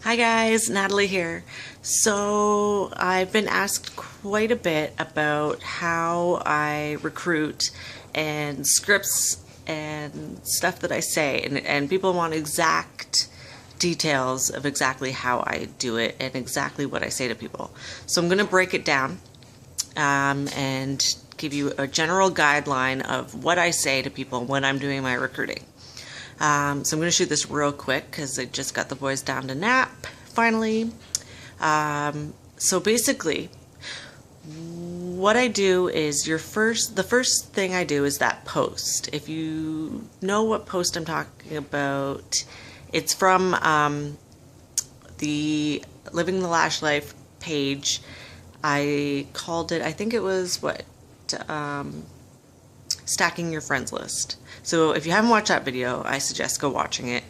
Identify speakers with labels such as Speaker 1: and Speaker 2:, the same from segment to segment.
Speaker 1: Hi guys, Natalie here. So I've been asked quite a bit about how I recruit and scripts and stuff that I say, and people want exact details of exactly how I do it and exactly what I say to people. So I'm going to break it down and give you a general guideline of what I say to people when I'm doing my recruiting. So I'm going to shoot this real quick because I just got the boys down to nap finally. So basically, what I do is the first thing I do is that post. If you know what post I'm talking about, it's from the Living the Lash Life page. I called it, I think it was stacking your friends list. So if you haven't watched that video, I suggest go watching it.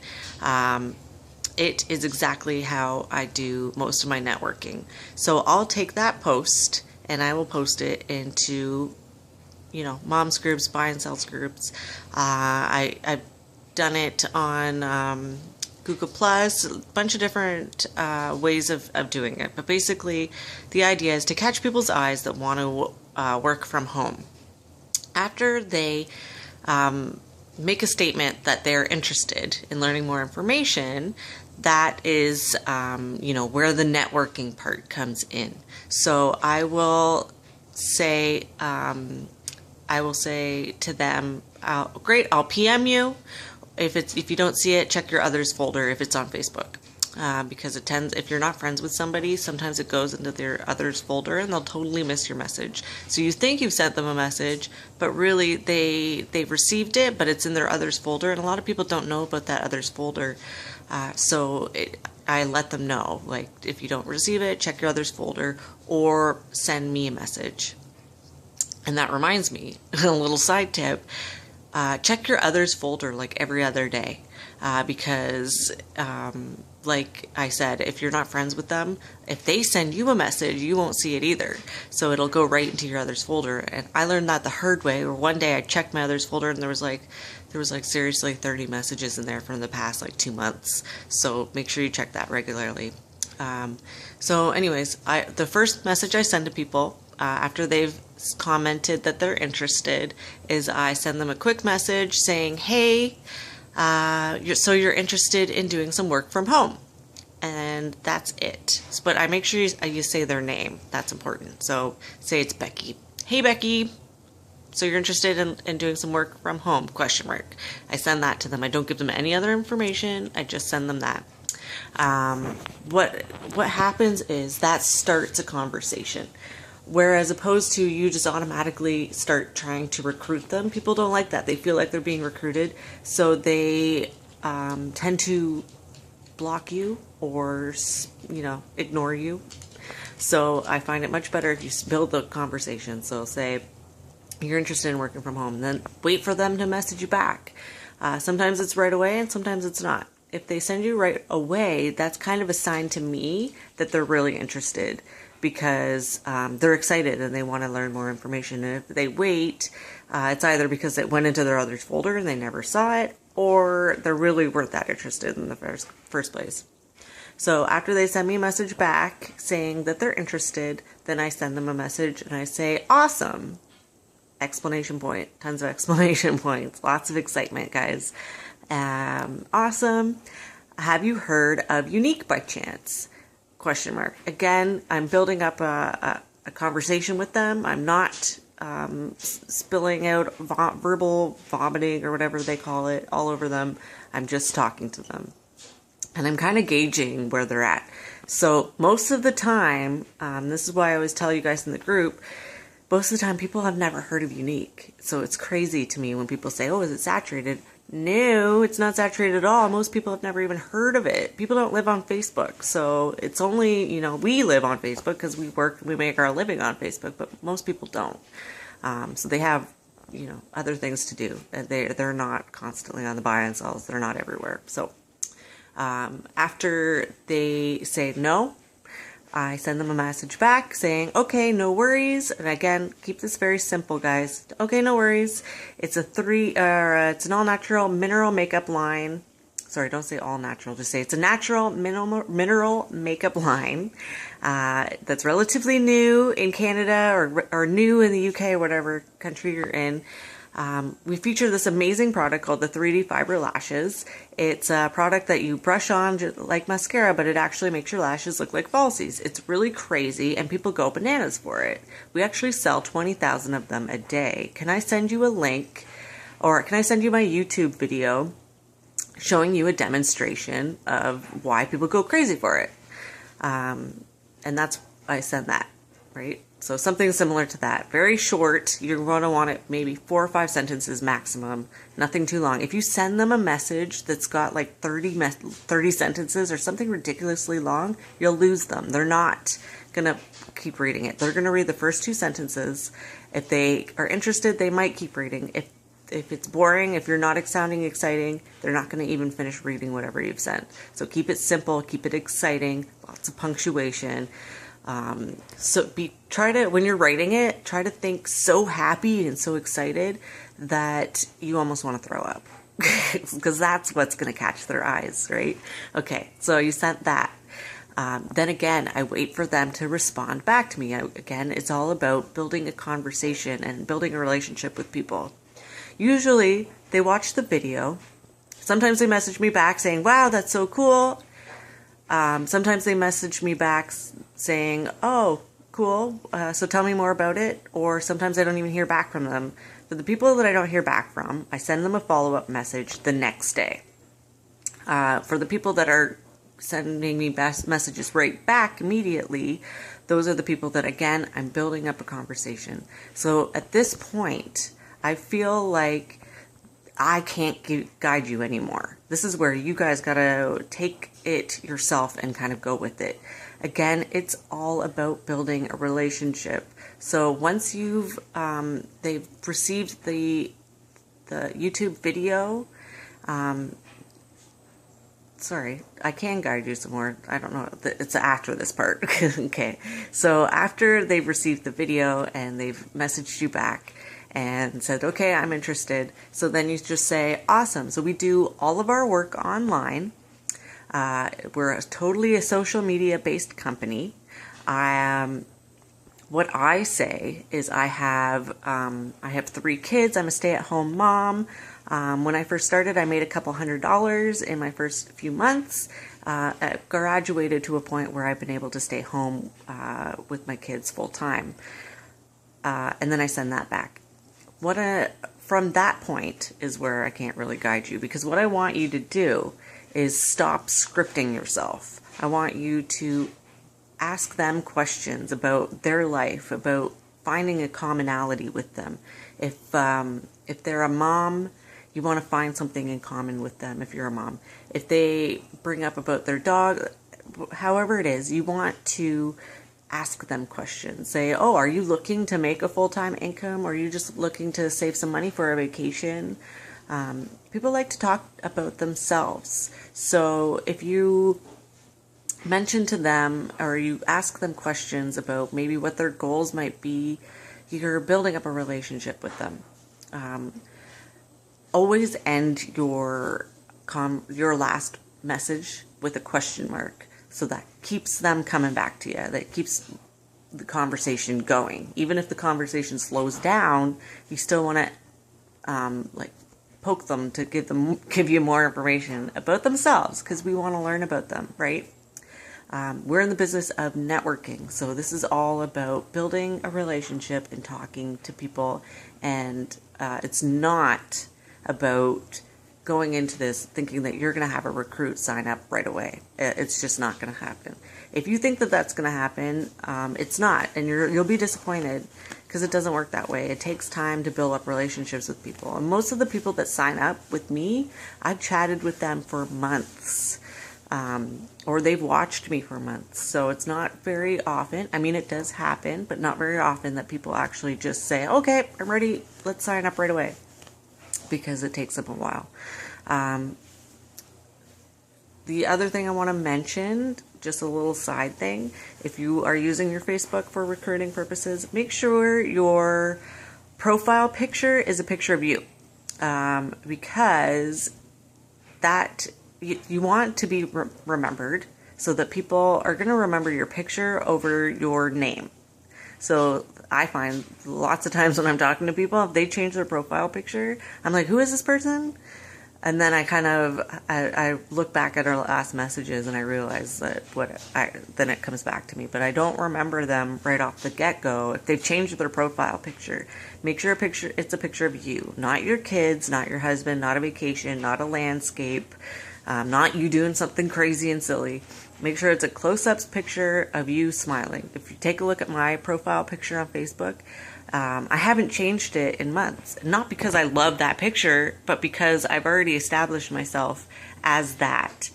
Speaker 1: It is exactly how I do most of my networking. So I'll take that post and I will post it into, moms groups, buy and sells groups. I've done it on Google Plus, a bunch of different ways of doing it. But basically, the idea is to catch people's eyes that want to work from home. After they make a statement that they're interested in learning more information, that is, where the networking part comes in. So I will say to them, great, I'll PM you. If you don't see it, check your others folder if it's on Facebook. Because if you're not friends with somebody, sometimes it goes into their others folder and they'll totally miss your message. So you think you've sent them a message, but really they've received it, but it's in their others folder, and a lot of people don't know about that others folder. I let them know, like, if you don't receive it, check your others folder or send me a message. And that reminds me, a little side tip, check your others folder like every other day. Because like I said, if you're not friends with them, if they send you a message, you won't see it either. So it'll go right into your others folder. And I learned that the hard way. Or one day I checked my others folder and there was like seriously 30 messages in there from the past 2 months. So make sure you check that regularly. So anyways, the first message I send to people after they've commented that they're interested is I send them a quick message saying, hey, so you're interested in doing some work from home, and that's it. But I make sure you say their name. That's important. So say it's Becky. Hey Becky, so you're interested in doing some work from home? ? I send that to them. I don't give them any other information. I just send them that. What happens is that starts a conversation. Whereas opposed to you just automatically start trying to recruit them, people don't like that. They feel like they're being recruited, so they tend to block you or, ignore you. So I find it much better if you build the conversation. So say you're interested in working from home, then wait for them to message you back. Sometimes it's right away and sometimes it's not. If they send you right away, that's kind of a sign to me that they're really interested, because they're excited and they want to learn more information. And if they wait, it's either because it went into their others folder and they never saw it, or they really weren't that interested in the first place. So after they send me a message back saying that they're interested, then I send them a message and I say, awesome! Exclamation point. Tons of exclamation points. Lots of excitement, guys. Awesome. Have you heard of Younique by chance? ? Again, I'm building up a conversation with them. I'm not spilling out verbal vomiting or whatever they call it all over them. I'm just talking to them. And I'm kind of gauging where they're at. So most of the time, this is why I always tell you guys in the group, most of the time people have never heard of Younique. So it's crazy to me when people say, oh, is it saturated? No, it's not saturated at all. Most people have never even heard of it. People don't live on Facebook. So it's only, we live on Facebook because we make our living on Facebook, but most people don't. So they have, other things to do. They're not constantly on the buy and sells. They're not everywhere. So after they say no, I send them a message back saying, okay, no worries. And again, keep this very simple, guys. Okay, no worries. It's an all natural mineral makeup line. sorry, don't say all natural, just say it's a natural mineral makeup line that's relatively new in Canada or new in the UK, whatever country you're in. We feature this amazing product called the 3D Fiber Lashes. It's a product that you brush on just like mascara, but it actually makes your lashes look like falsies. It's really crazy, and people go bananas for it. We actually sell 20,000 of them a day. Can I send you a link, or can I send you my YouTube video showing you a demonstration of why people go crazy for it? And I send that, right? So something similar to that. Very short. You're going to want it maybe 4 or 5 sentences maximum. Nothing too long. If you send them a message that's got like 30 sentences or something ridiculously long, you'll lose them. They're not going to keep reading it. They're going to read the first 2 sentences. If they are interested, they might keep reading. If it's boring, if you're not sounding exciting, they're not going to even finish reading whatever you've sent. So keep it simple, keep it exciting, lots of punctuation. When you're writing it, try to think so happy and so excited that you almost want to throw up, because that's what's going to catch their eyes, right? Okay, so you sent that. Then again, I wait for them to respond back to me. Again, it's all about building a conversation and building a relationship with people. Usually, they watch the video. Sometimes they message me back saying, wow, that's so cool. Sometimes they message me back saying, oh, cool, so tell me more about it. Or sometimes I don't even hear back from them. For the people that I don't hear back from, I send them a follow-up message the next day. For the people that are sending me messages right back immediately, those are the people that, again, I'm building up a conversation. So at this point, I feel like I can't guide you anymore. This is where you guys gotta take it yourself and kind of go with it. Again, it's all about building a relationship. So once they've received the YouTube video, sorry, I can guide you some more. I don't know. It's after this part. Okay. So after they've received the video and they've messaged you back and said, okay, I'm interested. So then you just say, awesome. So we do all of our work online. We're totally a social media based company. What I say is I have 3 kids. I'm a stay-at-home mom. When I first started, I made a couple $100 in my first few months. I graduated to a point where I've been able to stay home with my kids full time. And then I send that back. From that point is where I can't really guide you, because what I want you to do is stop scripting yourself. I want you to ask them questions about their life, about finding a commonality with them. If they're a mom, you want to find something in common with them if you're a mom. If they bring up about their dog, however it is, you want to ask them questions. Say, oh, are you looking to make a full-time income, or are you just looking to save some money for a vacation? People like to talk about themselves. So if you mention to them, or you ask them questions about maybe what their goals might be, you're building up a relationship with them. Always end your last message with a question mark, so that keeps them coming back to you. That keeps the conversation going. Even if the conversation slows down, you still want to poke them to give you more information about themselves, because we want to learn about them, right? We're in the business of networking, so this is all about building a relationship and talking to people, and it's not about going into this thinking that you're going to have a recruit sign up right away. It's just not going to happen. If you think that that's going to happen, it's not, and you'll be disappointed, because it doesn't work that way. It takes time to build up relationships with people, and most of the people that sign up with me, I've chatted with them for months, or they've watched me for months. So it's not very often. I mean, it does happen, but not very often that people actually just say, okay, I'm ready, let's sign up right away, because it takes them a while. The other thing I want to mention, just a little side thing, if you are using your Facebook for recruiting purposes, make sure your profile picture is a picture of you, because that you want to be remembered, so that people are going to remember your picture over your name. So I find lots of times when I'm talking to people, if they change their profile picture, I'm like, who is this person? And then I look back at our last messages and I realize that then it comes back to me. But I don't remember them right off the get-go. If they've changed their profile picture, make sure it's a picture of you, not your kids, not your husband, not a vacation, not a landscape, not you doing something crazy and silly. Make sure it's a close-up picture of you smiling. If you take a look at my profile picture on Facebook, I haven't changed it in months. Not because I love that picture, but because I've already established myself as that.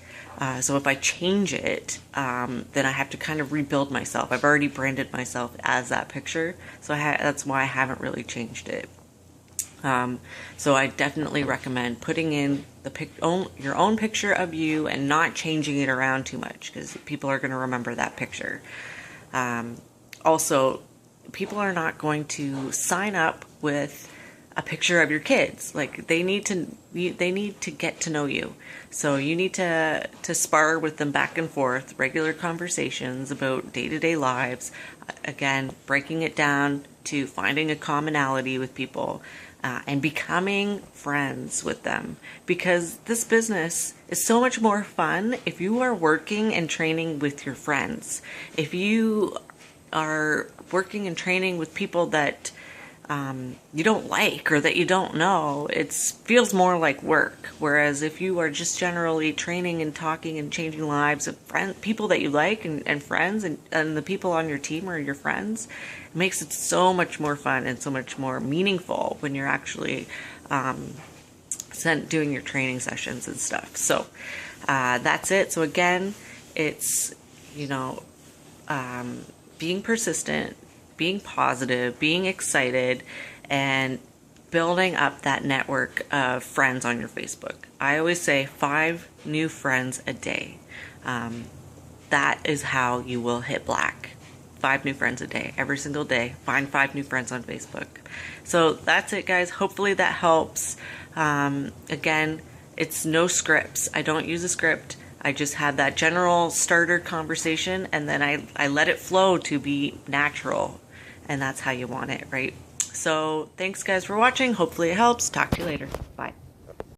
Speaker 1: So if I change it, then I have to kind of rebuild myself. I've already branded myself as that picture, so that's why I haven't really changed it. So I definitely recommend putting in your own picture of you and not changing it around too much, because people are going to remember that picture. Also, people are not going to sign up with a picture of your kids. Like, they need to get to know you. So you need to spar with them back and forth, regular conversations about day-to-day lives. Again, breaking it down to finding a commonality with people, and becoming friends with them. Because this business is so much more fun if you are working and training with your friends. If you are working and training with people that you don't like or that you don't know, it feels more like work. Whereas if you are just generally training and talking and changing lives of people that you like and friends, and the people on your team are your friends, it makes it so much more fun and so much more meaningful when you're actually doing your training sessions and stuff. So that's it. So again, it's, being persistent, being positive, being excited, and building up that network of friends on your Facebook. I always say 5 new friends a day. That is how you will hit black. 5 new friends a day. Every single day, find 5 new friends on Facebook. So that's it, guys. Hopefully that helps. Again, it's no scripts. I don't use a script. I just had that general starter conversation, and then I let it flow to be natural. And that's how you want it, right? So thanks, guys, for watching. Hopefully it helps. Talk to you later. Bye.